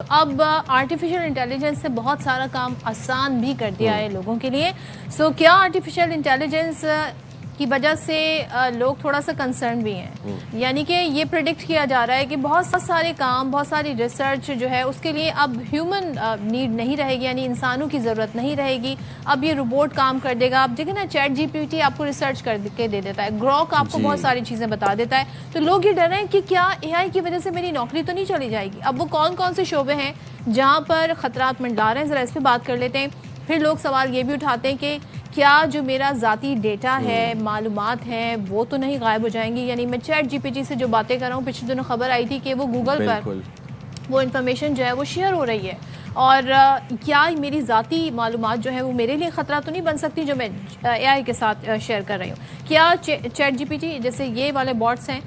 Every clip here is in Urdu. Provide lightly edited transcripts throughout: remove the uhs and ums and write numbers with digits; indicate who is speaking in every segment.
Speaker 1: اب آرٹیفیشل انٹیلیجنس سے بہت سارا کام آسان بھی کر دیا ہے لوگوں کے لیے. سو کیا آرٹیفیشل انٹیلیجنس کی وجہ سے لوگ تھوڑا سا کنسرن بھی ہیں؟ یعنی کہ یہ پریڈکٹ کیا جا رہا ہے کہ بہت سارے کام، بہت ساری ریسرچ جو ہے اس کے لیے اب ہیومن نیڈ نہیں رہے گی، یعنی انسانوں کی ضرورت نہیں رہے گی. اب یہ روبوٹ کام کر دے گا. آپ دیکھیں نا، چیٹ جی پی ٹی آپ کو ریسرچ کر کے دے دیتا ہے، گروک آپ کو بہت ساری چیزیں بتا دیتا ہے. تو لوگ یہ ڈر رہے ہیں کہ کیا اے آئی کی وجہ سے میری نوکری تو نہیں چلی جائے گی. اب وہ کون سے شعبے ہیں جہاں پر خطرات منڈلا رہے ہیں، ذرا اس پہ بات کر لیتے ہیں. پھر لوگ سوال یہ بھی اٹھاتے ہیں کہ کیا جو میرا ذاتی ڈیٹا ہے، معلومات ہیں، وہ تو نہیں غائب ہو جائیں گی. یعنی میں چیٹ جی پی ٹی سے جو باتیں کر رہا ہوں، پچھلے دنوں خبر آئی تھی کہ وہ گوگل پر وہ انفارمیشن جو ہے وہ شیئر ہو رہی ہے. اور کیا میری ذاتی معلومات جو ہے وہ میرے لیے خطرہ تو نہیں بن سکتی جو میں اے آئی کے ساتھ شیئر کر رہی ہوں. کیا چیٹ جی پی ٹی جیسے یہ والے باٹس ہیں،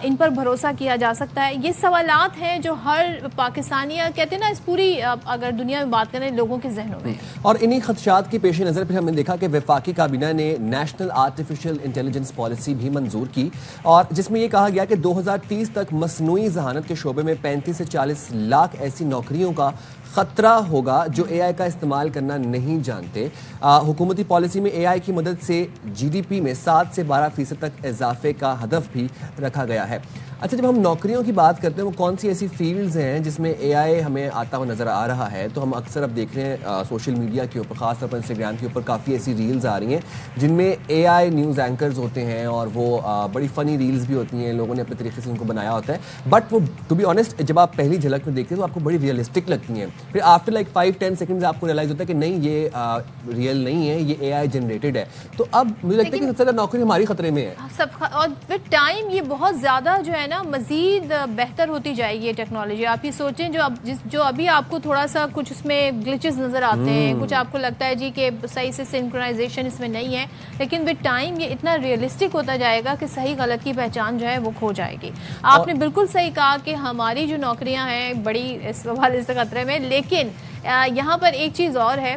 Speaker 1: ان پر بھروسہ کیا جا سکتا ہے؟ یہ سوالات ہیں جو ہر پاکستانی، کہتے ہیں نا، اس پوری اگر دنیا میں بات کریں لوگوں کے ذہنوں میں.
Speaker 2: اور انہی خدشات کے پیش نظر پھر ہم نے دیکھا کہ وفاقی کابینہ نے نیشنل آرٹیفیشل انٹیلیجنس پالیسی بھی منظور کی، اور جس میں یہ کہا گیا کہ 2030 تک مصنوعی ذہانت کے شعبے میں 35 سے 40 لاکھ ایسی نوکریوں کا خطرہ ہوگا جو اے آئی کا استعمال کرنا نہیں جانتے. حکومتی پالیسی میں اے آئی کی مدد سے جی ڈی پی میں 7 سے 12% تک اضافے کا ہدف بھی رکھا گیا ہے. اچھا، جب ہم نوکریوں کی بات کرتے ہیں، وہ کون سی ایسی فیلڈز ہیں جس میں اے آئی ہمیں آتا ہوا نظر آ رہا ہے؟ تو ہم اکثر اب دیکھ رہے ہیں سوشل میڈیا کے اوپر، خاص طور پر انسٹاگرام کے اوپر کافی ایسی ریلز آ رہی ہیں جن میں اے آئی نیوز اینکرز ہوتے ہیں، اور وہ بڑی فنی ریلز بھی ہوتی ہیں. لوگوں نے اپنے طریقے سے ان کو بنایا ہوتا ہے، بٹ وہ ٹو بی آنیسٹ جب آپ پہلی جھلک میں دیکھتے ہیں تو آپ کو بڑی ریئلسٹک لگتی ہیں. پھر آفٹر لائک 5-10 سیکنڈز آپ کو ریئلائز ہوتا ہے کہ نہیں، یہ ریئل نہیں ہے، یہ اے آئی جنریٹڈ ہے. تو اب مجھے لگتا ہے کہ سب سے زیادہ نوکری ہماری خطرے میں ہے.
Speaker 1: اور ود ٹائم یہ بہت زیادہ جو ہے نا مزید بہتر ہوتی جائے گی یہ ٹیکنالوجی. آپ یہ سوچیں، جو ابھی آپ کو تھوڑا سا کچھ اس میں گلچز نظر آتے ہیں، کچھ آپ کو لگتا ہے جی کہ صحیح سے سنکرونائزیشن اس میں نہیں ہے، لیکن ود ٹائم یہ اتنا ریئلسٹک ہوتا جائے گا کہ صحیح غلط کی پہچان جو ہے وہ کھو جائے گی. آپ نے بالکل صحیح کہا کہ ہماری جو نوکریاں ہیں بڑی اس حوالے سے خطرے میں. لیکن یہاں پر ایک چیز اور ہے،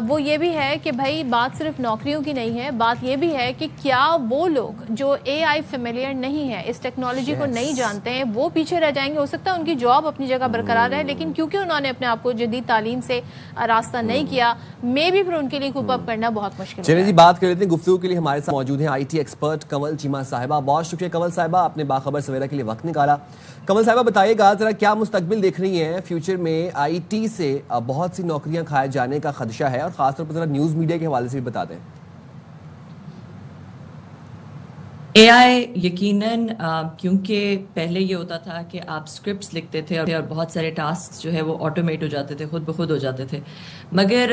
Speaker 1: وہ یہ بھی ہے کہ بھائی بات صرف نوکریوں کی نہیں ہے، بات یہ بھی ہے کہ کیا وہ لوگ جو اے آئی فیملیئر نہیں ہے، اس ٹیکنالوجی کو نہیں جانتے ہیں، وہ پیچھے رہ جائیں گے. ہو سکتا ہے ان کی جاب اپنی جگہ برقرار رہے، لیکن کیونکہ انہوں نے اپنے آپ کو جدید تعلیم سے راستہ نہیں کیا، میں بھی پھر ان کے لیے کوپ اپ کرنا بہت مشکل ہے.
Speaker 2: چلیں جی، بات کر لیتے ہیں. گفتگو کے لیے ہمارے ساتھ موجود ہیں آئی ٹی ایکسپرٹ کنول چیمہ صاحبہ. بہت شکریہ کنول صاحبہ، آپ نے باخبر سویرا کے لیے وقت نکالا. کنول صاحبہ، بتائیے گا ذرا کیا مستقبل دیکھ رہی ہیں فیوچر میں؟ آئی ٹی سے بہت سی نوکریاں کھائے جانے کا خدشہ ہے، اور خاص طور پر ذرا نیوز میڈیا کے حوالے سے بھی بتا دیں.
Speaker 3: اے آئی یقیناً، کیونکہ پہلے یہ ہوتا تھا کہ آپ اسکرپٹس لکھتے تھے اور بہت سارے ٹاسک جو ہے وہ آٹومیٹ ہو جاتے تھے، خود بخود ہو جاتے تھے. مگر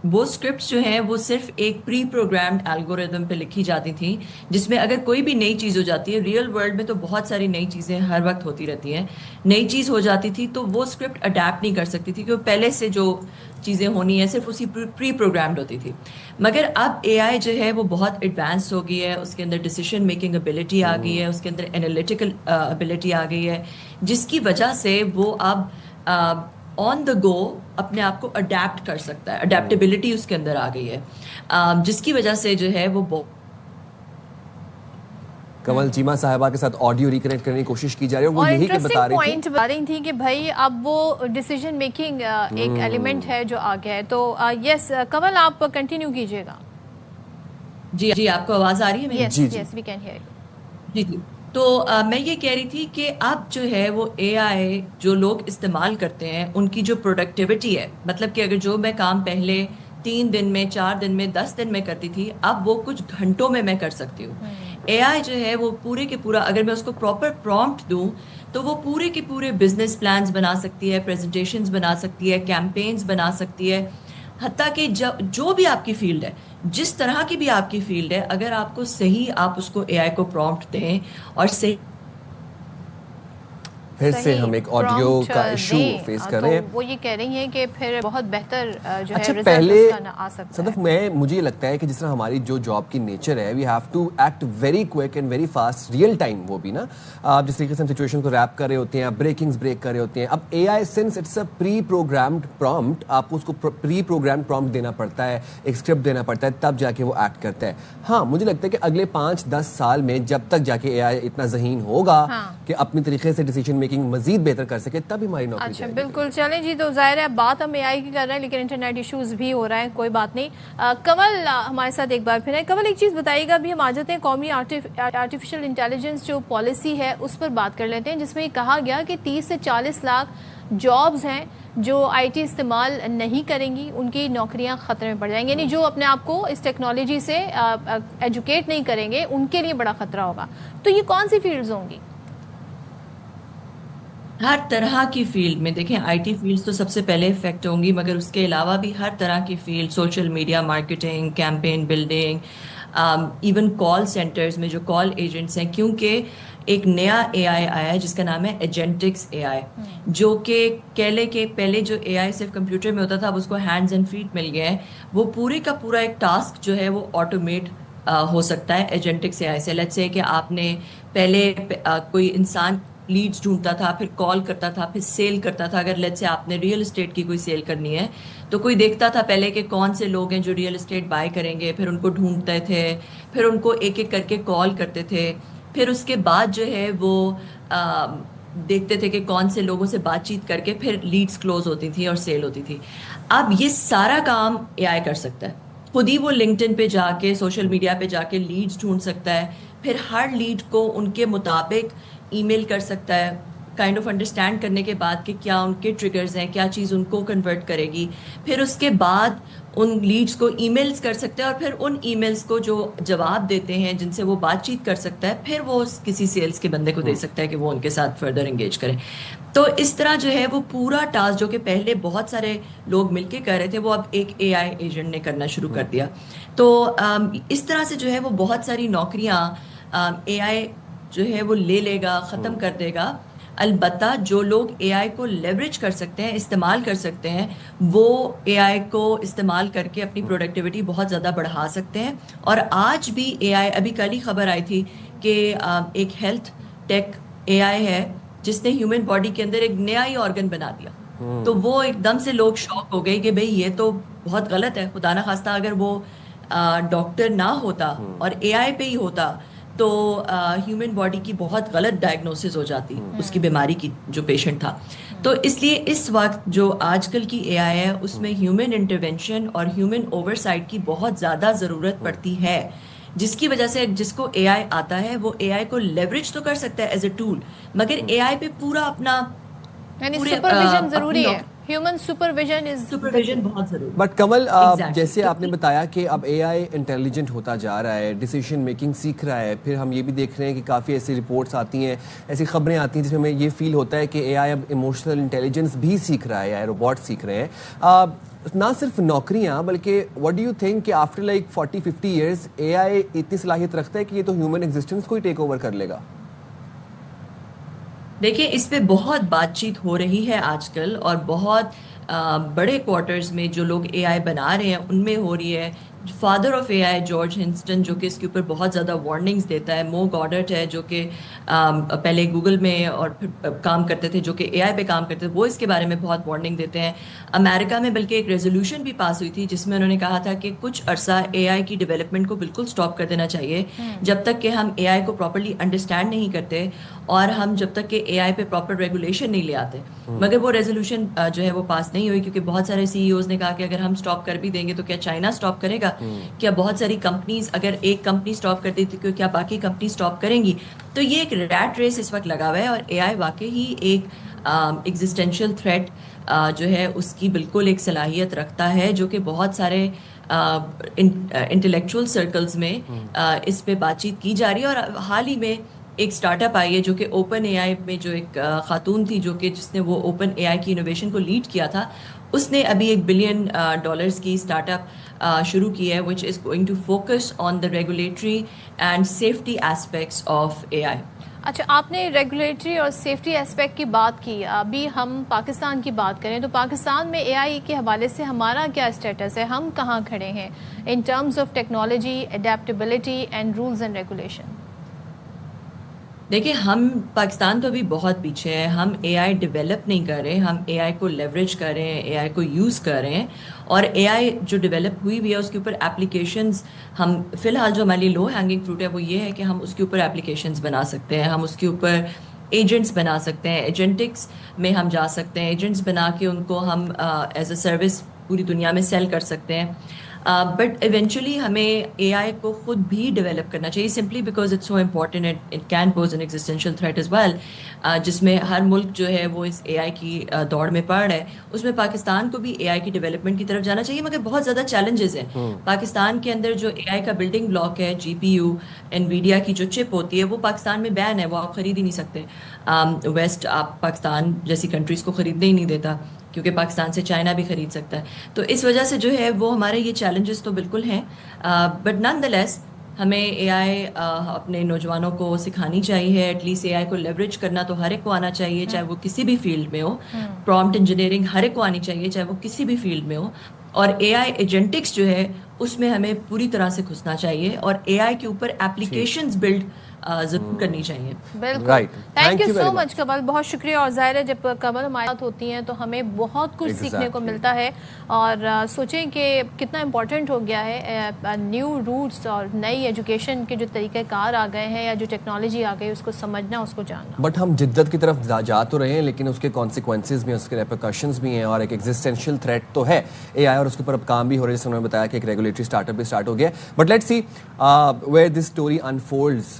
Speaker 3: وہ اسکرپٹس جو ہیں وہ صرف ایک پری پروگرامڈ الگوریدم پہ لکھی جاتی تھیں، جس میں اگر کوئی بھی نئی چیز ہو جاتی ہے، ریئل ورلڈ میں تو بہت ساری نئی چیزیں ہر وقت ہوتی رہتی ہیں، نئی چیز ہو جاتی تھی تو وہ اسکرپٹ اڈیپٹ نہیں کر سکتی تھی، کیونکہ پہلے سے جو چیزیں ہونی ہیں صرف اسی پری پروگرامڈ ہوتی تھی. مگر اب اے آئی جو ہے وہ بہت ایڈوانس ہو گئی ہے، اس کے اندر ڈیسیشن میکنگ ابیلٹی آ گئی ہے، اس کے اندر انالیٹیکل ابیلٹی آ گئی ہے، جس کی وجہ سے وہ اب آن دا گو اپنے آپ کو اڈیپٹ کر سکتا ہے. اڈیپٹیبلٹی اس کے اندر آ گئی ہے، جس کی وجہ سے جو ہے وہ
Speaker 2: کنول چیمہ صاحبہ کے ساتھ آڈیو ریکنیکٹ کرنے کی کوشش کی جا رہی ہے. وہ یہی کہ بتا
Speaker 1: رہی تھی کہ بھائی اب وہ ڈیسیجن میکنگ ایک ایلیمنٹ ہے جو آ گیا ہے. تو یس کنول، آپ کنٹینیو کیجیے گا.
Speaker 3: جی، آپ کو آواز آ رہی ہے؟
Speaker 1: یس وی کین ہیئر یو.
Speaker 3: جی. تو میں یہ کہہ رہی تھی کہ اب جو ہے وہ اے آئی جو لوگ استعمال کرتے ہیں، ان کی جو پروڈکٹیوٹی ہے، مطلب کہ اگر جو میں کام پہلے 3 دن میں، 4 دن میں، 10 دن میں کرتی تھی، اب وہ کچھ گھنٹوں میں کر سکتی ہوں. اے آئی جو ہے وہ پورے کے پورا، اگر میں اس کو پراپر پرومپٹ دوں تو وہ پورے کے پورے بزنس پلانز بنا سکتی ہے، پریزنٹیشنز بنا سکتی ہے، کیمپینز بنا سکتی ہے. حتیٰ کہ جو بھی آپ کی فیلڈ ہے، جس طرح کی بھی آپ کی فیلڈ ہے، اگر آپ کو صحیح، آپ اس کو اے آئی کو پرومپٹ دیں اور صحیح.
Speaker 2: پھر سے ہم ایک آڈیو کا ایشو فیس کر رہے ہیں.
Speaker 1: وہ یہ کہہ رہی ہیں کہ پھر بہت بہتر جو ہے
Speaker 2: رزلٹ اس کا آ سکتا ہے. صدف، مجھے یہ لگتا ہے کہ جس طرح ہماری جو جاب کی نیچر ہے، we have to act very quick and very fast, real time. وہ بھی نا، آپ جس طریقے سے ہم سچویشن کو ریپ کر رہے ہوتے ہیں، بریکنگز بریک کر رہے ہوتے ہیں. اب A I since it's a pre programmed prompt, آپ کو اس کو پری پروگرامڈ پرومپٹ دینا پڑتا ہے، ایک اسکرپٹ دینا پڑتا ہے، تب جا کے وہ ایکٹ کرتا ہے. ہاں، مجھے لگتا ہے کہ اگلے 5-10 سال میں جب تک جا کے اے آئی اتنا ذہین ہوگا کہ اپنی طریقے سے ڈیسیجن میکنگ میکنگ مزید بہتر کر سکے تب ہماری نوکری
Speaker 1: اچھا
Speaker 2: جائے گی.
Speaker 1: بالکل. چلیں جی, تو ظاہر ہے بات ہم اے آئی کی کر رہے ہیں لیکن انٹرنیٹ ایشوز بھی ہو رہا ہے, کوئی بات نہیں. کمل ہمارے ساتھ ایک بار پھر ہے. کمل, ایک چیز بتائیے گا, ابھی ہم آ جاتے ہیں قومی آرٹیفیشل انٹیلیجنس جو پالیسی ہے اس پر بات کر لیتے ہیں, جس میں یہ کہا گیا کہ 30 سے 40 لاکھ جابز ہیں جو آئی ٹی استعمال نہیں کریں گی, ان کی نوکریاں خطرے میں پڑ جائیں گی. یعنی جو اپنے آپ کو اس ٹیکنالوجی سے ایجوکیٹ نہیں کریں گے ان کے لیے بڑا خطرہ ہوگا. تو یہ کون سی فیلڈز ہوں گی؟
Speaker 3: ہر طرح کی فیلڈ میں. دیکھیں آئی ٹی فیلڈ تو سب سے پہلے افیکٹ ہوں گی, مگر اس کے علاوہ بھی ہر طرح کی field, social media marketing, campaign building, even call centres میں جو کال ایجنٹس ہیں, کیونکہ ایک نیا اے آئی آیا ہے جس کا نام ہے ایجنٹکس اے آئی, جو کہ کہہ لے کہ پہلے جو اے آئی صرف کمپیوٹر میں ہوتا تھا اب اس کو ہینڈز اینڈ فیٹ مل گیا ہے. وہ پورے کا پورا ایک ٹاسک جو ہے وہ آٹومیٹ ہو سکتا ہے ایجنٹکس اے آئی سے. لیٹس سے کہ آپ نے پہلے کوئی انسان لیڈز ڈھونڈتا تھا, پھر کال کرتا تھا, پھر سیل کرتا تھا. اگر لیٹس سے آپ نے ریئل اسٹیٹ کی کوئی سیل کرنی ہے تو کوئی دیکھتا تھا پہلے کہ کون سے لوگ ہیں جو ریئل اسٹیٹ بائی کریں گے, پھر ان کو ڈھونڈتے تھے, پھر ان کو ایک ایک کر کے کال کرتے تھے, پھر اس کے بعد جو ہے وہ دیکھتے تھے کہ کون سے لوگوں سے بات چیت کر کے پھر لیڈز کلوز ہوتی تھی اور سیل ہوتی تھی. اب یہ سارا کام اے آئی کر سکتا ہے. خود ہی وہ لنکڈ ان پہ جا کے, سوشل میڈیا پہ جا کے لیڈز ڈھونڈ سکتا ہے, پھر ہر لیڈ کو ان کے مطابق ای میل کر سکتا ہے, کائنڈ آف انڈرسٹینڈ کرنے کے بعد کہ کیا ان کے ٹریگرز ہیں, کیا چیز ان کو کنورٹ کرے گی. پھر اس کے بعد ان لیڈز کو ای میلز کر سکتا ہے, اور پھر ان ای میلز کو جو جواب دیتے ہیں جن سے وہ بات چیت کر سکتا ہے, پھر وہ کسی سیلز کے بندے کو دے سکتا ہے کہ وہ ان کے ساتھ فردر انگیج کریں. تو اس طرح جو ہے وہ پورا ٹاسک جو کہ پہلے بہت سارے لوگ مل کے کر رہے تھے وہ اب ایک اے آئی ایجنٹ نے کرنا شروع کر دیا. تو اس طرح سے جو ہے وہ بہت ساری نوکریاں اے آئی جو ہے وہ لے لے گا, ختم کر دے گا. البتہ جو لوگ اے آئی کو لیوریج کر سکتے ہیں, استعمال کر سکتے ہیں, وہ اے آئی کو استعمال کر کے اپنی پروڈکٹیوٹی بہت زیادہ بڑھا سکتے ہیں. اور آج بھی اے آئی, ابھی کل ہی خبر آئی تھی کہ ایک ہیلتھ ٹیک اے آئی ہے جس نے ہیومن باڈی کے اندر ایک نیا ہی آرگن بنا دیا. تو وہ ایک دم سے لوگ شاک ہو گئے کہ بھئی یہ تو بہت غلط ہے. خدا نہ خواستہ اگر وہ ڈاکٹر نہ ہوتا اور اے آئی پہ ہی ہوتا تو ہیومن باڈی کی بہت غلط ڈائگنوسس ہو جاتی اس کی بیماری کی جو پیشنٹ تھا. تو اس لیے اس وقت جو آج کل کی اے آئی ہے اس میں ہیومن انٹرونشن اور ہیومن اوور سائٹ کی بہت زیادہ ضرورت پڑتی ہے, جس کی وجہ سے جس کو اے آئی آتا ہے وہ اے آئی کو لیوریج تو کر سکتا ہے ایز اے ٹول, مگر اے آئی پہ پورا اپنا
Speaker 1: یعنی سپرویژن ضروری ہے, ہیومن سپرویژن
Speaker 3: بہت ضروری.
Speaker 2: بٹ کمل, جیسے آپ نے بتایا کہ اب اے آئی انٹیلیجنٹ ہوتا جا رہا ہے, ڈیسیشن میکنگ سیکھ رہا ہے, پھر ہم یہ بھی دیکھ رہے ہیں کہ کافی ایسی رپورٹس آتی ہیں, ایسی خبریں آتی ہیں جس میں ہمیں یہ فیل ہوتا ہے کہ اے آئی اب ایموشنل انٹیلیجنس بھی سیکھ رہا ہے, روبوٹ سیکھ رہے ہیں. نہ صرف نوکریاں بلکہ واٹ ڈو یو تھنک کہ آفٹر لائک 40-50 ایئرز اے آئی اتنی صلاحیت رکھتا ہے کہ یہ تو ہیومن ایگزسٹنس کو ہی ٹیک اوور کر لے گا؟
Speaker 3: دیکھیں اس پہ بہت بات چیت ہو رہی ہے آج کل, اور بہت بڑے کوارٹرز میں جو لوگ اے آئی بنا رہے ہیں ان میں ہو رہی ہے. Father of A I George Hinton جو کہ اس کے اوپر بہت زیادہ وارننگز دیتا ہے, مو گوڈرٹ ہے جو کہ پہلے گوگل میں اور پھر کام کرتے تھے, جو کہ اے آئی پہ کام کرتے تھے, وہ اس کے بارے میں بہت وارننگ دیتے ہیں. امریکہ میں بلکہ ایک ریزولوشن بھی پاس ہوئی تھی جس میں انہوں نے کہا تھا کہ کچھ عرصہ اے آئی کی ڈیولپمنٹ کو بالکل سٹاپ کر دینا چاہیے جب تک کہ ہم اے آئی کو پراپرلی انڈرسٹینڈ نہیں کرتے اور ہم جب تک کہ اے آئی پہ پراپر ریگولیشن نہیں لے آتے. مگر وہ ریزولوشن جو ہے وہ پاس نہیں ہوئی, کیونکہ بہت سارے سی ای اوز نے کہا کہ اگر ہم سٹاپ کر بھی دیں گے تو کیا چائنا سٹاپ کرے گا, کیا بہت ساری کمپنیز, اگر ایک کمپنی سٹاپ کرتی تھی تو کیا باقی کمپنی سٹاپ کریں گی. تو یہ ایک ریٹ ریس اس وقت لگا ہوا ہے, اور اے آئی واقعی ہی ایک ایگزسٹینشیل تھریٹ جو ہے اس کی بالکل ایک صلاحیت رکھتا ہے, جو کہ بہت سارے انٹلیکچوئل سرکلز میں اس پہ بات چیت کی جا رہی ہے. اور حال ہی میں ایک اسٹارٹ اپ آئی ہے جو کہ اوپن اے آئی میں جو ایک خاتون تھی جو کہ جس نے وہ اوپن اے آئی کی انوویشن کو لیڈ کیا تھا, اس نے ابھی $1 بلین کی اسٹارٹ اپ شروع کی ہے, which is going to focus on the regulatory and safety aspects of AI.
Speaker 1: اچھا, آپ نے ریگولیٹری اور سیفٹی اسپیکٹ کی بات کی. ابھی ہم پاکستان کی بات کریں تو پاکستان میں اے آئی کے حوالے سے ہمارا کیا اسٹیٹس ہے, ہم کہاں کھڑے ہیں in terms of technology, adaptability and rules and regulation?
Speaker 3: دیکھیں ہم پاکستان تو ابھی بہت پیچھے ہے. ہم اے آئی ڈیولپ نہیں کر رہے, ہم اے آئی کو لیوریج کر رہے ہیں, اے آئی کو یوز کر رہے ہیں, اور اے آئی جو ڈیولپ ہوئی ہوئی ہے اس کے اوپر اپلیکیشنز ہم فی الحال جو ہمارے لیے لو ہینگنگ فروٹ ہے وہ یہ ہے کہ ہم اس کے اوپر اپلیکیشنز بنا سکتے ہیں, ہم اس کے اوپر ایجنٹس بنا سکتے ہیں, ایجنٹکس میں ہم جا سکتے ہیں, ایجنٹس بنا کے ان کو ہم ایز اے سروس پوری دنیا میں سیل کر سکتے ہیں. بٹ ایونچولی ہمیں اے آئی کو خود بھی ڈیولپ کرنا چاہیے, simply because it's so important, it can pose an existential threat as well, جس میں ہر ملک جو ہے وہ اس اے آئی کی دوڑ میں پڑ رہا ہے. اس میں پاکستان کو بھی اے آئی کی ڈیولپمنٹ کی طرف جانا چاہیے, مگر بہت زیادہ چیلنجز ہیں. پاکستان کے اندر جو اے آئی کا بلڈنگ بلاک ہے, جی پی یو, انویڈیا کی جو چپ ہوتی ہے, وہ پاکستان میں بین ہے, وہ آپ خرید ہی نہیں سکتے. ویسٹ آپ پاکستان جیسی کنٹریز کو خریدنے ہی نہیں دیتا, کیونکہ پاکستان سے چائنا بھی خرید سکتا ہے. تو اس وجہ سے جو ہے وہ ہمارے یہ چیلنجز تو بالکل ہیں, بٹ نان دا لیس ہمیں اے آئی اپنے نوجوانوں کو سکھانی چاہیے. ایٹ لیسٹ اے آئی کو لیوریج کرنا تو ہر ایک کو آنا چاہیے, چاہے وہ کسی بھی فیلڈ میں ہو. پرومپٹ انجینئرنگ ہر ایک کو آنی چاہیے, چاہے وہ کسی بھی فیلڈ میں ہو. اور اے آئی ایجنٹکس جو ہے اس میں ہمیں پوری طرح سے گھسنا چاہیے, اور اے آئی کے اوپر ایپلیکیشنز بلڈ ضرور کرنی چاہیے.
Speaker 1: بالکل, تھینک یو سو مچ کمل, بہت شکریہ. اور ظاہر ہے جب کمل ہمارے ساتھ ہوتی ہیں تو ہمیں بہت کچھ سیکھنے کو ملتا ہے, اور سوچیں کہ کتنا امپورٹنٹ ہو گیا ہے نیو روٹس اور نئی ایجوکیشن کے جو طریقہ کار آ گئے ہیں, یا جو ٹیکنالوجی آ گئی, اس کو سمجھنا, اس کو جاننا.
Speaker 2: بٹ ہم جدت کی طرف جا تو رہے ہیں, لیکن اس کے کانسیکوینسز بھی ہیں, اس کے ریپرکشنز بھی ہیں, اور ایک ایگزسٹینشیل تھریٹ تو ہے اے آئی, اور اس کے اوپر اب کام بھی ہو رہا ہے, جیسے انہوں نے بتایا کہ ایک ریگولیٹری اسٹارٹ اپ بھی اسٹارٹ ہو گیا. But let's see where this story unfolds